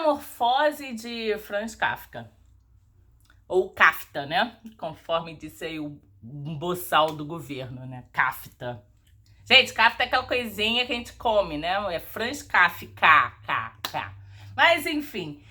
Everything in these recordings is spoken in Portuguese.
Metamorfose de Franz Kafka. Ou Kafta, né? Conforme disse aí o boçal do governo, né? Kafta. Gente, Kafta é aquela coisinha que a gente come, né? É Franz Kafka. Mas, enfim...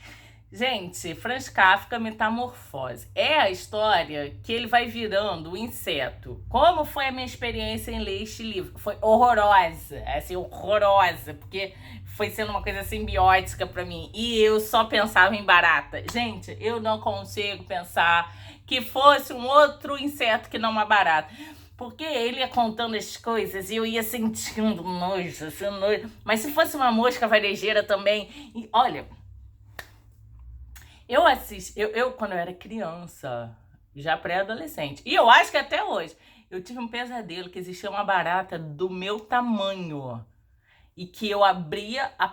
Gente, Franz Kafka, Metamorfose. É a história que ele vai virando um inseto. Como foi a minha experiência em ler este livro? Foi horrorosa, assim, horrorosa, porque foi sendo uma coisa simbiótica pra mim. E eu só pensava em barata. Gente, eu não consigo pensar que fosse um outro inseto que não uma barata. Porque ele ia contando as coisas e eu ia sentindo nojo, assim, nojo. Mas se fosse uma mosca varejeira também... E, olha... Eu quando eu era criança, já pré-adolescente, e eu acho que até hoje, eu tive um pesadelo que existia uma barata do meu tamanho. E que eu abria a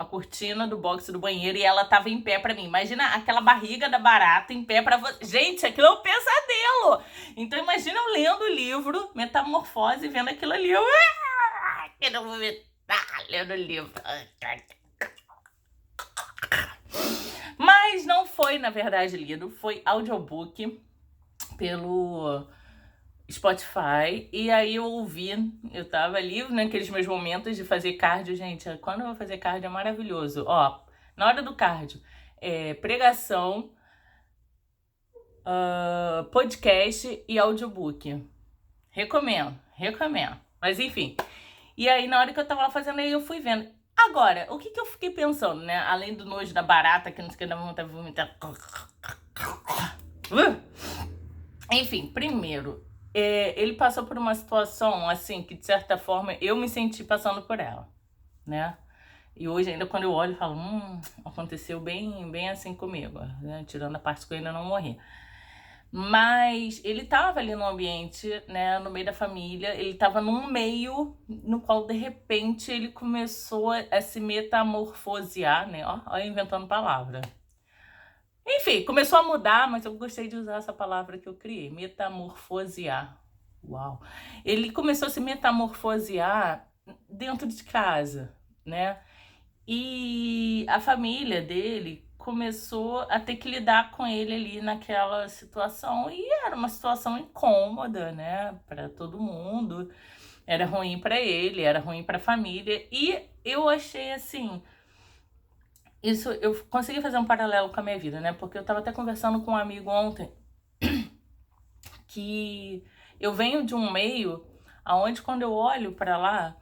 cortina do box do banheiro e ela tava em pé pra mim. Imagina aquela barriga da barata em pé pra você. Gente, aquilo é um pesadelo! Então imagina eu lendo o livro Metamorfose, vendo aquilo ali. Eu quero vomitar lendo o livro. Mas não foi, na verdade, lido. Foi audiobook pelo Spotify. E aí eu ouvi, eu tava ali naqueles meus momentos de fazer cardio. Gente, quando eu vou fazer cardio é maravilhoso. Ó, na hora do cardio, pregação, podcast e audiobook. Recomendo. Mas enfim. E aí na hora que eu tava lá fazendo, aí eu fui vendo. Agora, o que eu fiquei pensando, né? Além do nojo da barata, que não sei o que, dá vontade de vomitar. Enfim, primeiro, ele passou por uma situação, assim, que de certa forma eu me senti passando por ela, né? E hoje ainda quando eu olho, eu falo, aconteceu bem assim comigo, né? Tirando a parte que eu ainda não morri. Mas ele tava ali no ambiente, né, no meio da família, ele tava num meio no qual, de repente, ele começou a se metamorfosear, né, ó, inventando palavra. Enfim, começou a mudar, mas eu gostei de usar essa palavra que eu criei, metamorfosear. Uau! Ele começou a se metamorfosear dentro de casa, né, e a família dele começou a ter que lidar com ele ali naquela situação. E era uma situação incômoda, né? Para todo mundo. Era ruim para ele, era ruim para a família. E eu achei assim... Isso, eu consegui fazer um paralelo com a minha vida, né? Porque eu estava até conversando com um amigo ontem que eu venho de um meio onde quando eu olho para lá,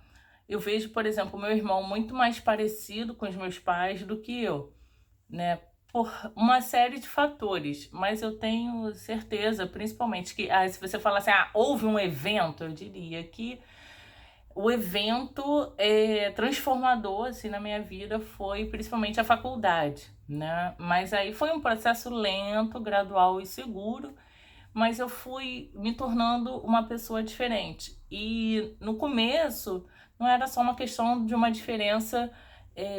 eu vejo, por exemplo, meu irmão muito mais parecido com os meus pais do que eu, né? Por uma série de fatores, mas eu tenho certeza, principalmente, que se você falar assim, houve um evento, eu diria que o evento transformador assim, na minha vida foi principalmente a faculdade, né? Mas aí foi um processo lento, gradual e seguro, mas eu fui me tornando uma pessoa diferente. E no começo não era só uma questão de uma diferença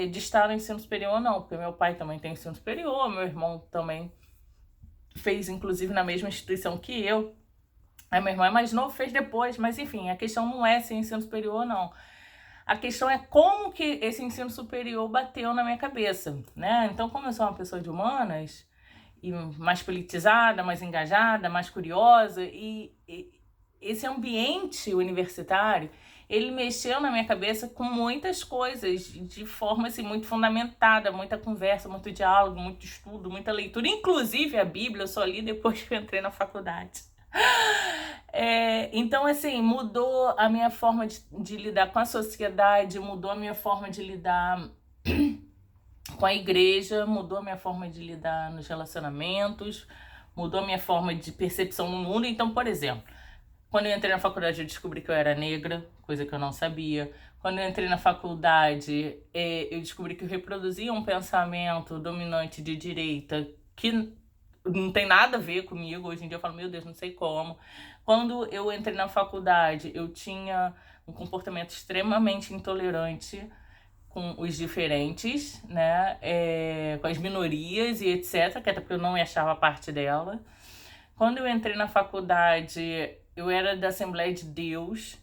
de estar no ensino superior, não, porque meu pai também tem ensino superior, meu irmão também fez, inclusive, na mesma instituição que eu. Aí meu irmão é mais novo, fez depois, mas enfim, a questão não é ser ensino superior, não. A questão é como que esse ensino superior bateu na minha cabeça, né? Então, como eu sou uma pessoa de humanas, e mais politizada, mais engajada, mais curiosa, e esse ambiente universitário, ele mexeu na minha cabeça com muitas coisas, de forma assim, muito fundamentada, muita conversa, muito diálogo, muito estudo, muita leitura, inclusive a Bíblia eu só li depois que eu entrei na faculdade. Então, assim, mudou a minha forma de lidar com a sociedade, mudou a minha forma de lidar com a igreja, mudou a minha forma de lidar nos relacionamentos, mudou a minha forma de percepção no mundo. Então, por exemplo, quando eu entrei na faculdade eu descobri que eu era negra, coisa que eu não sabia. Quando eu entrei na faculdade, eu descobri que eu reproduzia um pensamento dominante de direita que não tem nada a ver comigo. Hoje em dia eu falo, meu Deus, não sei como. Quando eu entrei na faculdade, eu tinha um comportamento extremamente intolerante com os diferentes, né? Com as minorias e etc, que até porque eu não me achava parte dela. Quando eu entrei na faculdade, eu era da Assembleia de Deus,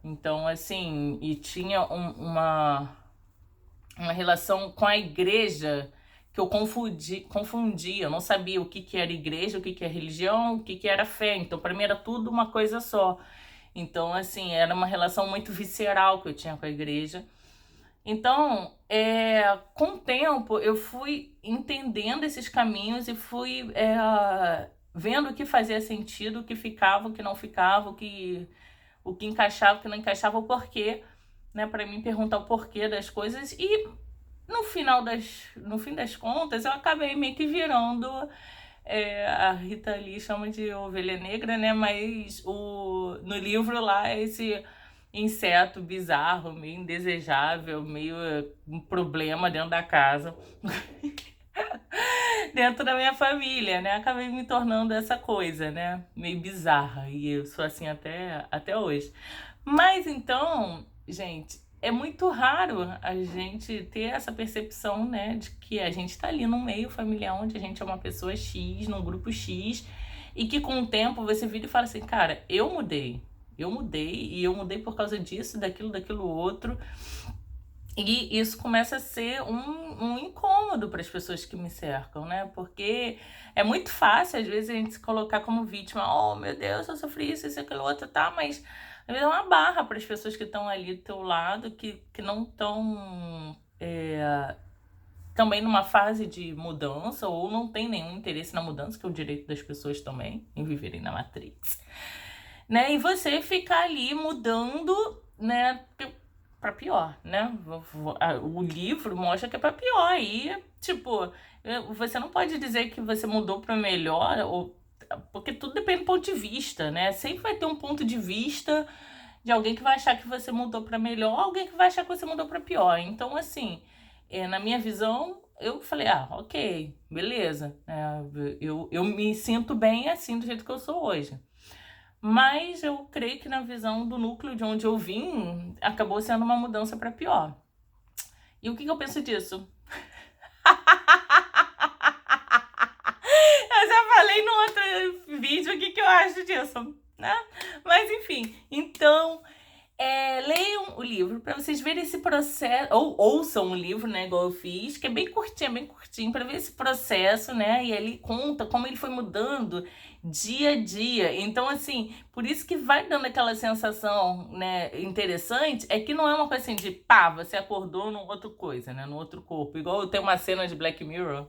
então assim, e tinha uma relação com a igreja que eu confundia, eu não sabia o que que era igreja, o que que é religião, o que que era fé. Então, para mim era tudo uma coisa só. Então, assim, era uma relação muito visceral que eu tinha com a igreja. Então, com o tempo, eu fui entendendo esses caminhos e fui vendo o que fazia sentido, o que ficava, o que não ficava, o que encaixava, o que não encaixava, o porquê, né? Para mim perguntar o porquê das coisas. E no fim das contas, eu acabei meio que virando. A Rita Lee chama de ovelha negra, né? Mas no livro lá é esse inseto bizarro, meio indesejável, meio um problema dentro da casa, dentro da minha família, né? Acabei me tornando essa coisa, né? Meio bizarra. E eu sou assim até hoje. Mas então, gente, é muito raro a gente ter essa percepção, né, de que a gente tá ali no meio familiar onde a gente é uma pessoa X, num grupo X, e que com o tempo você vira e fala assim, cara, eu mudei, e eu mudei por causa disso, daquilo outro. E isso começa a ser um incômodo para as pessoas que me cercam, né? Porque é muito fácil, às vezes, a gente se colocar como vítima. Oh, meu Deus, eu sofri isso, aquilo, outro, tá? Mas, às vezes, é uma barra para as pessoas que estão ali do teu lado, que não estão também numa fase de mudança ou não tem nenhum interesse na mudança, que é o direito das pessoas também, em viverem na Matrix. Né? E você ficar ali mudando, né? Pra pior, né? O livro mostra que é pra pior. E, tipo, você não pode dizer que você mudou pra melhor, porque tudo depende do ponto de vista, né? Sempre vai ter um ponto de vista de alguém que vai achar que você mudou pra melhor, alguém que vai achar que você mudou pra pior. Então, assim, na minha visão, eu falei, ok, beleza. Eu me sinto bem assim, do jeito que eu sou hoje. Mas eu creio que na visão do núcleo de onde eu vim, acabou sendo uma mudança para pior. E o que eu penso disso? Eu já falei no outro vídeo o que eu acho disso, né? Mas enfim, então leiam o livro para vocês verem esse processo, ou ouçam o livro, né, igual eu fiz, que é bem curtinho, para ver esse processo, né, e ele conta como ele foi mudando dia a dia. Então, assim, por isso que vai dando aquela sensação, né, interessante, é que não é uma coisa assim de pá, você acordou num outro coisa, né, no outro corpo. Igual tem uma cena de Black Mirror,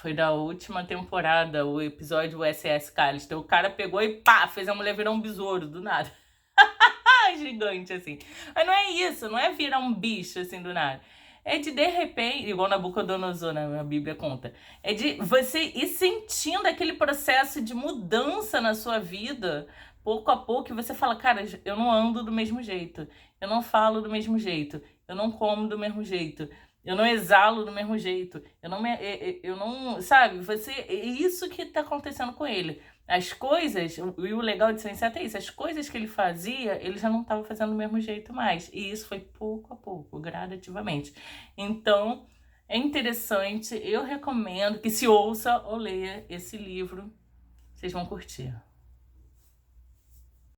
foi da última temporada, o episódio USS Callister. O cara pegou e pá, fez a mulher virar um besouro do nada. Gigante, assim. Mas não é isso, não é virar um bicho, assim, do nada. É de repente, igual Nabucodonosor, né, a Bíblia conta, é de você ir sentindo aquele processo de mudança na sua vida, pouco a pouco, e você fala, cara, eu não ando do mesmo jeito, eu não falo do mesmo jeito, eu não como do mesmo jeito, eu não exalo do mesmo jeito, eu não, sabe, é isso que tá acontecendo com ele. As coisas, e o legal de ser inseto é isso, as coisas que ele fazia, ele já não estava fazendo do mesmo jeito mais. E isso foi pouco a pouco, gradativamente. Então, é interessante, eu recomendo que se ouça ou leia esse livro, vocês vão curtir.